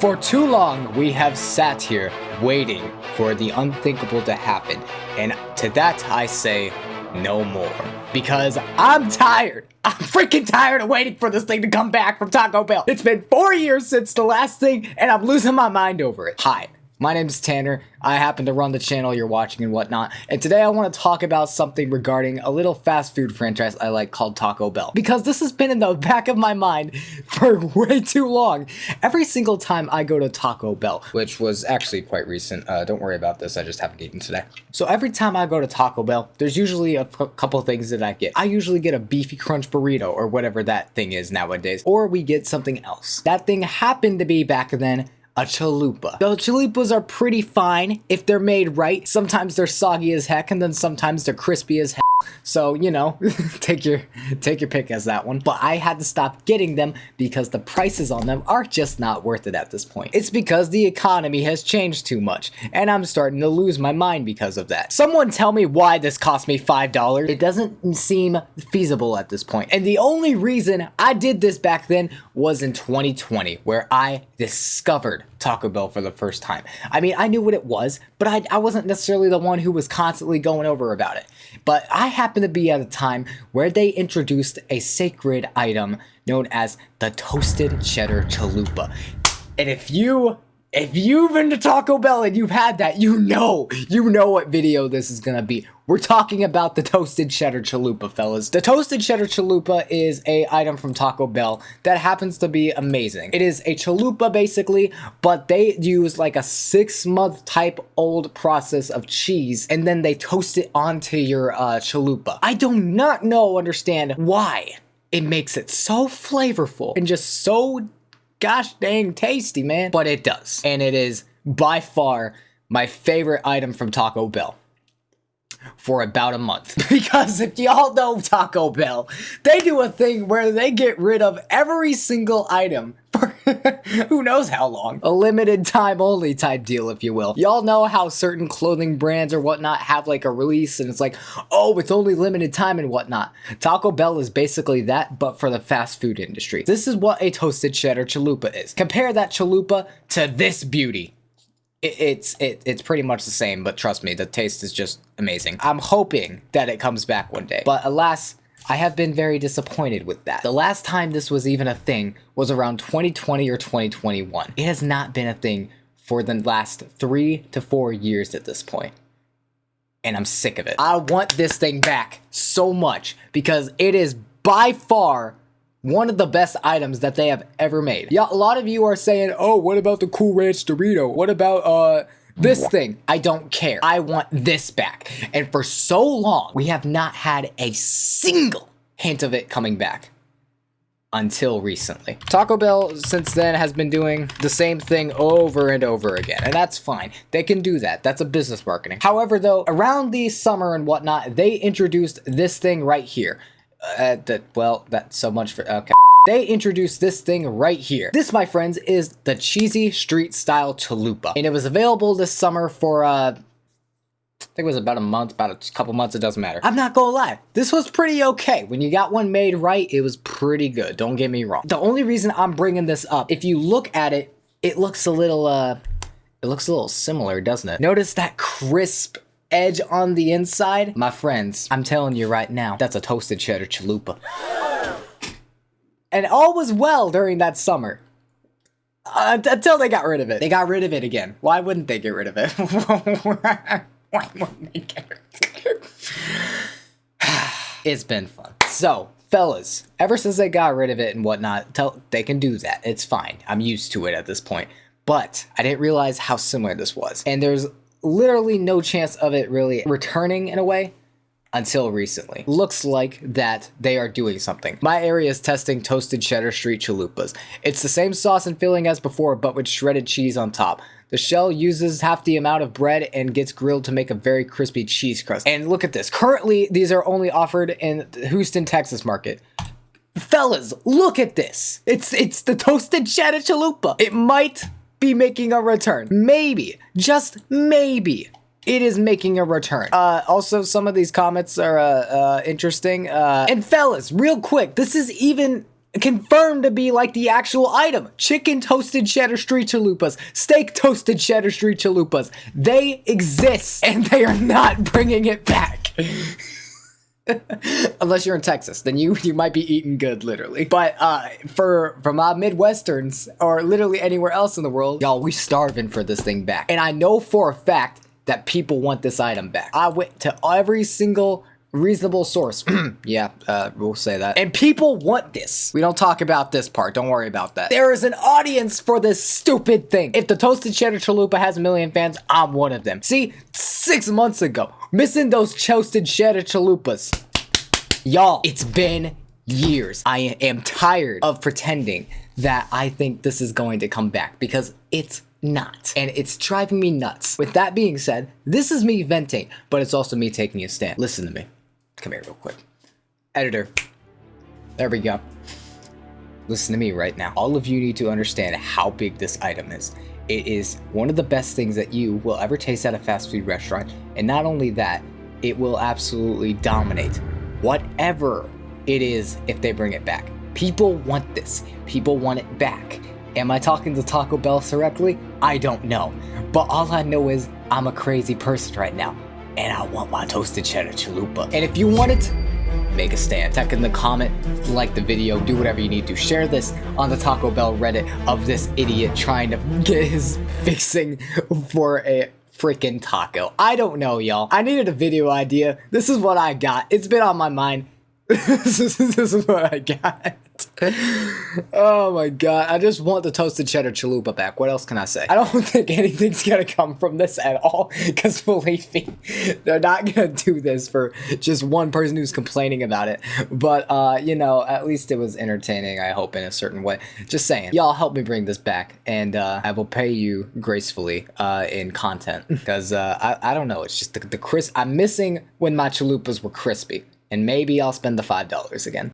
For too long, we have sat here waiting for the unthinkable to happen, and to that I say no more. Because I'm tired. I'm freaking tired of waiting for this thing to come back from Taco Bell. It's been 4 years since the last thing, and I'm losing my mind over it. Hi. My name is Tanner. I happen to run the channel you're watching and whatnot, and today I want to talk about something regarding a little fast food franchise I like called Taco Bell. Because this has been in the back of my mind for way too long. Every single time I go to Taco Bell, which was actually quite recent, don't worry about this, I just haven't eaten today. So every time I go to Taco Bell, there's usually a couple things that I get. I usually get a beefy crunch burrito, or whatever that thing is nowadays, or we get something else. That thing happened to be back then a chalupa. The chalupas are pretty fine if they're made right. Sometimes they're soggy as heck, and then sometimes they're crispy as heck. So, you know, take your pick as that one. But I had to stop getting them because the prices on them are just not worth it at this point. It's because the economy has changed too much, and I'm starting to lose my mind because of that. Someone tell me why this cost me $5. It doesn't seem feasible at this point. And the only reason I did this back then was in 2020, where I discovered Taco Bell for the first time. I mean, I knew what it was, but I wasn't necessarily the one who was constantly going over about it. But I happened to be at a time where they introduced a sacred item known as the toasted cheddar chalupa. And if you've been to Taco Bell and you've had that, you know what video this is gonna be. We're talking about the toasted cheddar chalupa, fellas. The toasted cheddar chalupa is a item from Taco Bell that happens to be amazing. It is a chalupa basically, but they use like a 6-month type old process of cheese, and then they toast it onto your chalupa. I do not understand why it makes it so flavorful and just so gosh dang tasty, man. But it does. And it is by far my favorite item from Taco Bell for about a month. Because if y'all know Taco Bell, they do a thing where they get rid of every single item for who knows how long. A limited time only type deal, if you will. Y'all know how certain clothing brands or whatnot have like a release and it's like, oh, it's only limited time and whatnot. Taco Bell is basically that, but for the fast food industry. This is what a toasted cheddar chalupa is. Compare that chalupa to this beauty. It's pretty much the same, but trust me, the taste is just amazing. I'm hoping that it comes back one day, but alas, I have been very disappointed with that. The last time this was even a thing was around 2020 or 2021. It has not been a thing for the last 3 to 4 years at this point. And I'm sick of it. I want this thing back so much because it is by far one of the best items that they have ever made. Yeah, a lot of you are saying, oh, what about the Cool Ranch Dorito? What about, this thing? I don't care. I want this back. And for so long, we have not had a single hint of it coming back. Until recently. Taco Bell, since then, has been doing the same thing over and over again. And that's fine. They can do that. That's a business marketing. However, though, around the summer and whatnot, they introduced this thing right here. That's so much for, okay. They introduced this thing right here. This, my friends, is the cheesy street style chalupa. And it was available this summer for, I think it was about a month, about a couple months, it doesn't matter. I'm not gonna lie, this was pretty okay. When you got one made right, it was pretty good, don't get me wrong. The only reason I'm bringing this up, if you look at it, it looks a little similar, doesn't it? Notice that crisp edge on the inside? My friends, I'm telling you right now, that's a toasted cheddar chalupa. And all was well during that summer. Until they got rid of it. They got rid of it again. Why wouldn't they get rid of it? Why wouldn't they get rid of it? It's been fun. So, fellas, ever since they got rid of it and whatnot, they can do that. It's fine. I'm used to it at this point. But I didn't realize how similar this was. And there's literally no chance of it really returning in a way until recently. Looks like that they are doing something. My area is testing toasted cheddar street chalupas. It's the same sauce and filling as before, but with shredded cheese on top. The shell uses half the amount of bread and gets grilled to make a very crispy cheese crust. And look at this. Currently, these are only offered in the Houston, Texas market. Fellas, look at this. It's the toasted cheddar chalupa. It might be making a return. Maybe, just maybe, it is making a return. Also, some of these comments are interesting. And fellas, real quick, this is even confirmed to be like the actual item. Chicken toasted cheddar street chalupas, steak toasted cheddar street chalupas. They exist and they are not bringing it back. Unless you're in Texas, then you might be eating good, literally. But for my Midwesterns or literally anywhere else in the world, y'all, we starving for this thing back. And I know for a fact that people want this item back. I went to every single reasonable source. Yeah, we'll say that. And people want this. We don't talk about this part. Don't worry about that. There is an audience for this stupid thing. If the toasted cheddar chalupa has 1 million fans, I'm one of them. See, 6 months ago, missing those toasted cheddar chalupas. Y'all, it's been years. I am tired of pretending that I think this is going to come back because it's not. And it's driving me nuts. With that being said, this is me venting, but it's also me taking a stand. Listen to me. Come here real quick. Editor. There we go. Listen to me right now. All of you need to understand how big this item is. It is one of the best things that you will ever taste at a fast food restaurant. And not only that, it will absolutely dominate whatever it is if they bring it back. People want this. People want it back. Am I talking to Taco Bell directly? I don't know. But all I know is I'm a crazy person right now. And I want my toasted cheddar chalupa. And if you want it, make a stand. Check in the comment, like the video, do whatever you need to. Share this on the Taco Bell Reddit of this idiot trying to get his fixing for a freaking taco. I don't know, y'all. I needed a video idea. This is what I got. It's been on my mind. This is what I got. Oh my god, I just want the toasted cheddar chalupa back. What else can I say? I don't think anything's gonna come from this at all, because believe me, they're not gonna do this for just one person who's complaining about it. But you know, at least it was entertaining, I hope, in a certain way. Just saying, y'all help me bring this back, and I will pay you gracefully in content, because I don't know, it's just the crisp. I'm missing when my chalupas were crispy, and maybe I'll spend the $5 again.